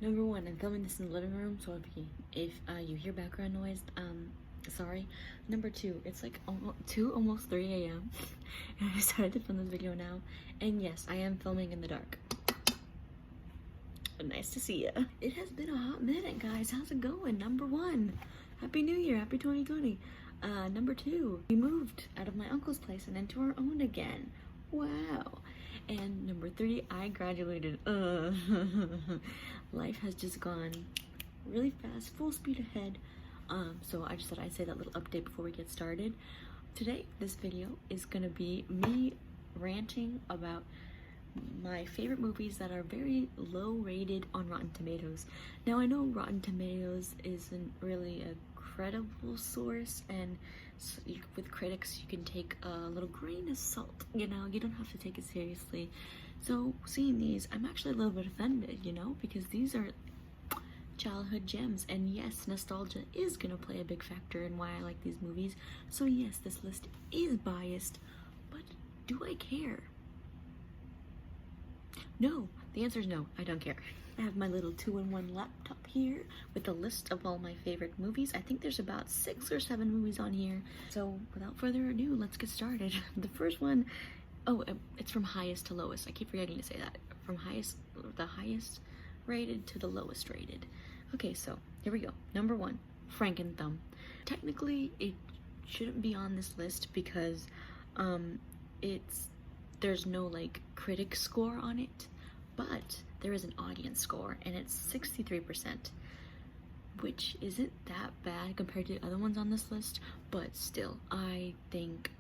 Number one, I'm filming this in the living room, so if you hear background noise, sorry. Number two, it's like almost 3 a.m. and I decided to film this video now. And yes, I am filming in the dark. Nice to see ya. It has been a hot minute, guys. How's it going? Number one, Happy New Year, Happy 2020. Number two, we moved out of my uncle's place and into our own again. Wow. And number three, I graduated. Life has just gone really fast, full speed ahead. So I just thought I'd say that little update before we get started. Today, this video is gonna be me ranting about my favorite movies that are very low rated on Rotten Tomatoes. Now I know Rotten Tomatoes isn't really a credible source, and so with critics you can take a little grain of salt, you know, you don't have to take it seriously. So seeing these, I'm actually a little bit offended, you know, because these are childhood gems, and yes, nostalgia is gonna play a big factor in why I like these movies. So yes, this list is biased, but do I care? No, the answer is no, I don't care. I have my little 2-in-1 laptop here with a list of all my favorite movies. I think there's about 6 or 7 movies on here. So without further ado, let's get started. The first one, it's from highest to lowest. I keep forgetting to say that. From the highest rated to the lowest rated. Okay, so here we go. Number one, Frankenthumb. Technically, it shouldn't be on this list because there's no like critic score on it, but there is an audience score and it's 63%, which isn't that bad compared to the other ones on this list, but still I think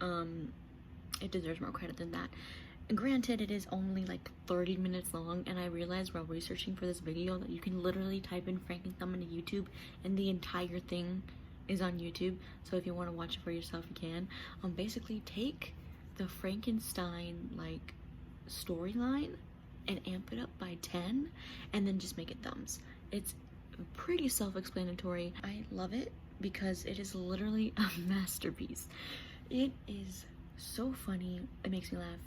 it deserves more credit than that. Granted, it is only like 30 minutes long, and I realized while researching for this video that you can literally type in Frankenthumb into YouTube and the entire thing is on YouTube, so if you want to watch it for yourself you can. Basically take the Frankenstein like storyline and amp it up by 10 and then just make it thumbs. It's pretty self-explanatory. I love it because it is literally a masterpiece. It is so funny, it makes me laugh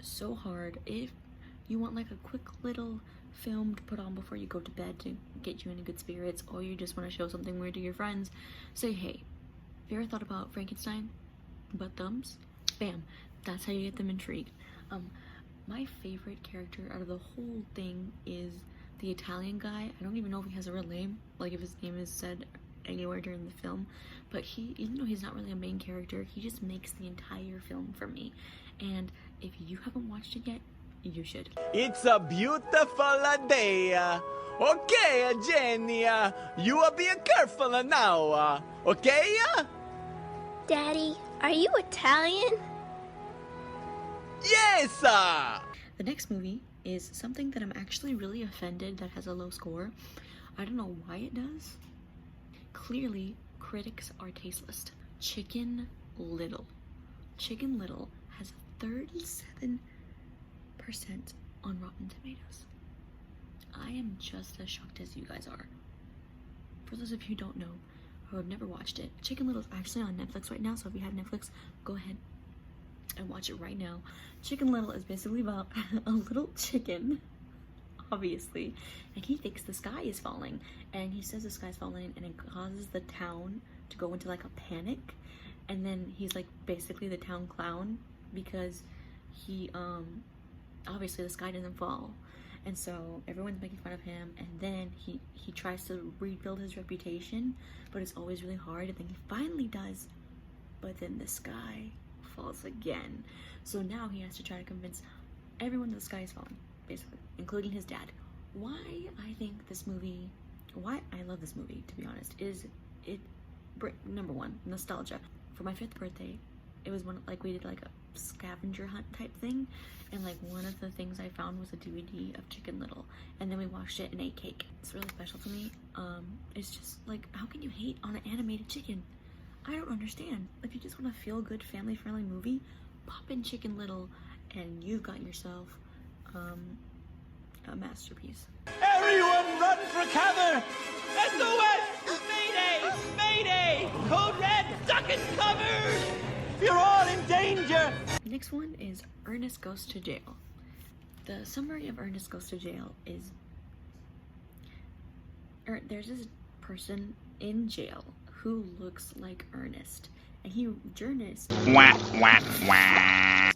so hard. If you want like a quick little film to put on before you go to bed to get you into good spirits, or you just want to show something weird to your friends, say, hey, have you ever thought about Frankenstein but thumbs? Bam, that's how you get them intrigued. My favorite character out of the whole thing is the Italian guy. I don't even know if he has a real name, like if his name is said anywhere during the film, but even though he's not really a main character, he just makes the entire film for me. And if you haven't watched it yet, you should. It's a beautiful day. Okay, Jenny, you will be careful now, okay? Daddy, are you Italian? Yes! The next movie is something that I'm actually really offended that has a low score. I don't know why it does. Clearly, critics are tasteless. Chicken Little. Chicken Little has 37% on Rotten Tomatoes. I am just as shocked as you guys are. For those of you who don't know, or have never watched it, Chicken Little is actually on Netflix right now, so if you have Netflix, go ahead and watch it right now. Chicken Little is basically about a little chicken, obviously, and he thinks the sky is falling, and he says the sky's falling, and it causes the town to go into like a panic, and then he's like basically the town clown because he obviously the sky doesn't fall, and so everyone's making fun of him, and then he tries to rebuild his reputation, but it's always really hard, and then he finally does, but then the sky falls again. So now he has to try to convince everyone that the sky is falling, basically, including his dad. Why I love this movie, to be honest, is number one, nostalgia. For my 5th birthday, it was we did like a scavenger hunt type thing, and like one of the things I found was a DVD of Chicken Little, and then we watched it and ate cake. It's really special to me. It's just like, how can you hate on an animated chicken? I don't understand. If you just want a feel-good, family-friendly movie, pop in Chicken Little, and you've got yourself a masterpiece. Everyone run for cover! SOS! Mayday! Mayday! Code Red, duck and cover! You're all in danger! Next one is Ernest Goes to Jail. The summary of Ernest Goes to Jail is there's this person in jail who looks like Ernest, and Ernest.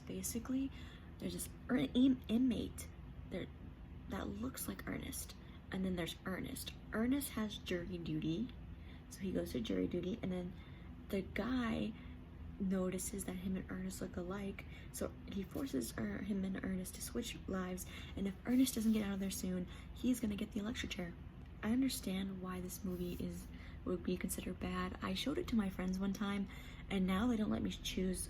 Basically, there's this inmate there that looks like Ernest, and then there's Ernest. Ernest has jury duty, so he goes to jury duty, and then the guy notices that him and Ernest look alike, so he forces him and Ernest to switch lives, and if Ernest doesn't get out of there soon, he's gonna get the electric chair. I understand why this movie would be considered bad. I showed it to my friends one time, and now they don't let me choose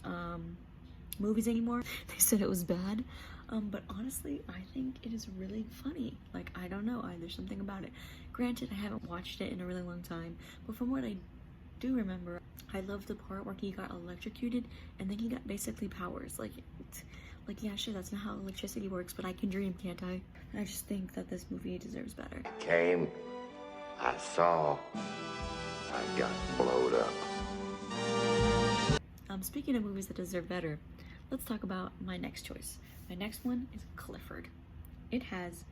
movies anymore. They said it was bad, but honestly, I think it is really funny. Like, I don't know, there's something about it. Granted, I haven't watched it in a really long time, but from what I do remember, I love the part where he got electrocuted and then he got basically powers. Like yeah, sure, that's not how electricity works, but I can dream, can't I? I just think that this movie deserves better. I came, I saw, I got blowed up. Speaking of movies that deserve better, let's talk about my next choice. My next one is Clifford. It has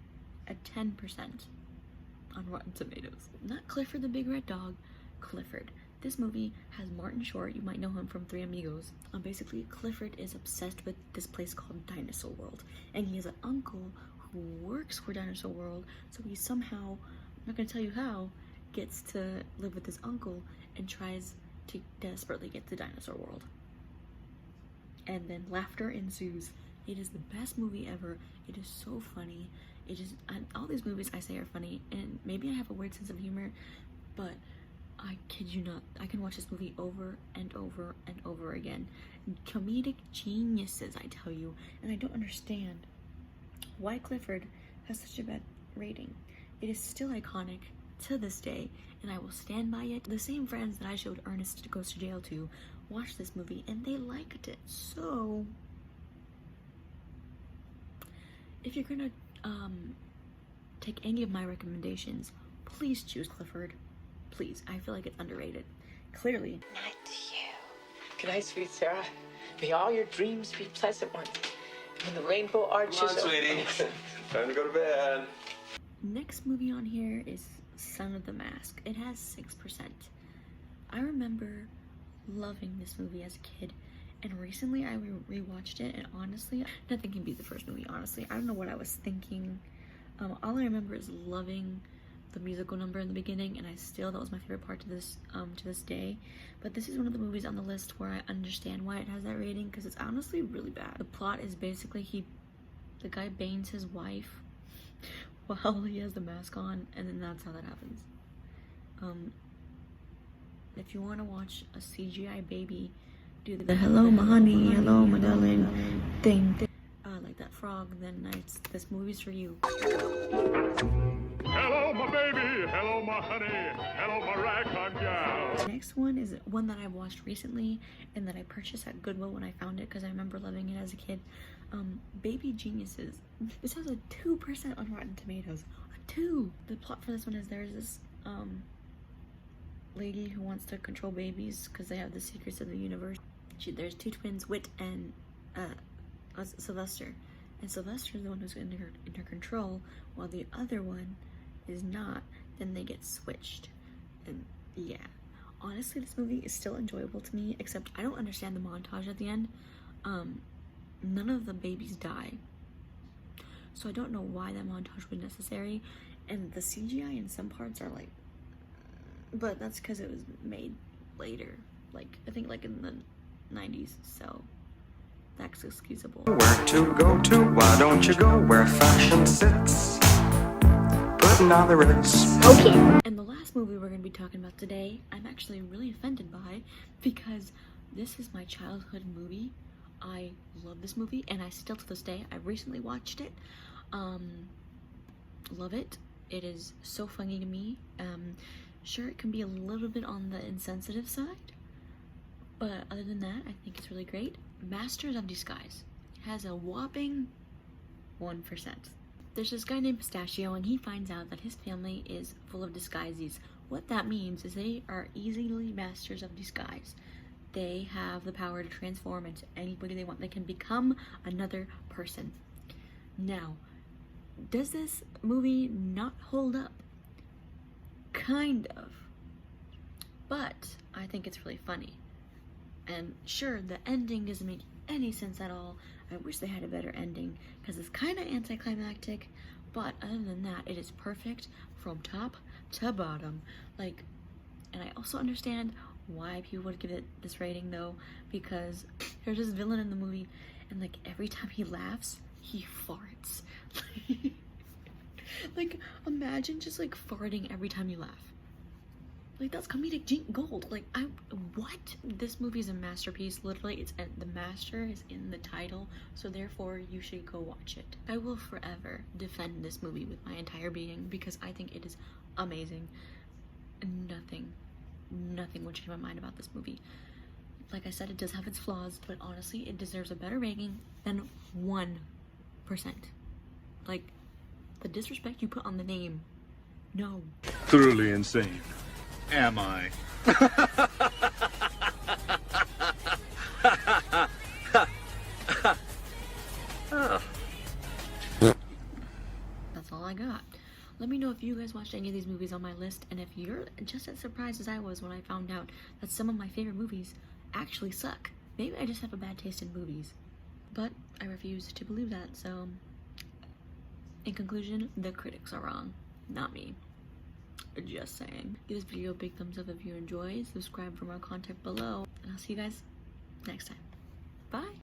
a 10% on Rotten Tomatoes. Not Clifford the Big Red Dog, Clifford. This movie has Martin Short. You might know him from Three Amigos. Basically, Clifford is obsessed with this place called Dinosaur World, and he has an uncle who works for Dinosaur World, so he somehow, I'm not gonna tell you how, gets to live with his uncle and tries to desperately get to Dinosaur World. And then laughter ensues. It is the best movie ever. It is so funny. All these movies I say are funny, and maybe I have a weird sense of humor, but I kid you not, I can watch this movie over and over and over again. Comedic geniuses, I tell you, and I don't understand why Clifford has such a bad rating. It is still iconic to this day, and I will stand by it. The same friends that I showed Ernest Goes to Jail to watched this movie, and they liked it. So, if you're gonna take any of my recommendations, please choose Clifford. Please, I feel like it's underrated. Clearly. Night to you. Good night, sweet Sarah. May all your dreams be pleasant ones. And the rainbow arches. Come on, sweetie. Time to go to bed. Next movie on here is Son of the Mask. It has 6%. I remember loving this movie as a kid, and recently I rewatched it, and honestly, nothing can beat the first movie, honestly. I don't know what I was thinking. All I remember is loving the musical number in the beginning, and that was my favorite part to this day. But this is one of the movies on the list where I understand why it has that rating, because it's honestly really bad. The plot is basically the guy bangs his wife while he has the mask on, and then that's how that happens. If you want to watch a CGI baby do the hello my honey, hello my darling thing, like that frog, then this movie's for you. Hello, my baby. Hello, my honey. Hello, my ragtime gal. The next one is one that I watched recently and that I purchased at Goodwill when I found it because I remember loving it as a kid. Baby Geniuses. This has a 2% on Rotten Tomatoes. A 2! The plot for this one is there's this lady who wants to control babies because they have the secrets of the universe. There's two twins, Whit and Sylvester. And Sylvester's the one who's in her control, while the other one is not. Then they get switched. And yeah, honestly, this movie is still enjoyable to me, except I don't understand the montage at the end. None of the babies die, so I don't know why that montage was necessary. And the CGI in some parts are like, but that's because it was made later, like I think like in the 90s, so that's excusable. Where to go to? Why don't you go where fashion sits? Putting on the ritz. Okay. And the last movie we're going to be talking about today, I'm actually really offended by, because this is my childhood movie. I love this movie, and I still to this day, I recently watched it. Love it. It is so funny to me. Sure, it can be a little bit on the insensitive side, but other than that, I think it's really great. Masters of Disguise. It has a whopping 1%. There's this guy named Pistachio, and he finds out that his family is full of disguises. What that means is they are easily masters of disguise. They have the power to transform into anybody they want. They can become another person. Now, does this movie not hold up? kind of. But I think it's really funny. And sure, the ending doesn't make any sense at all. I wish they had a better ending because it's kind of anticlimactic, but other than that, it is perfect from top to bottom. Like, and I also understand why people would give it this rating though, because there's this villain in the movie, and like every time he laughs, he farts. Like, imagine just like farting every time you laugh. Like, that's comedic gold. Like, what? This movie is a masterpiece. Literally, the master is in the title, so therefore you should go watch it. I will forever defend this movie with my entire being because I think it is amazing. Nothing would change my mind about this movie. Like I said, it does have its flaws, but honestly, it deserves a better rating than 1%. Like, the disrespect you put on the name, no. Thoroughly insane. Am I? That's all I got. Let me know if you guys watched any of these movies on my list, and if you're just as surprised as I was when I found out that some of my favorite movies actually suck. Maybe I just have a bad taste in movies. But I refuse to believe that, so in conclusion, the critics are wrong, not me. Just saying. Give this video a big thumbs up if you enjoyed, subscribe for more content below, and I'll see you guys next time. Bye!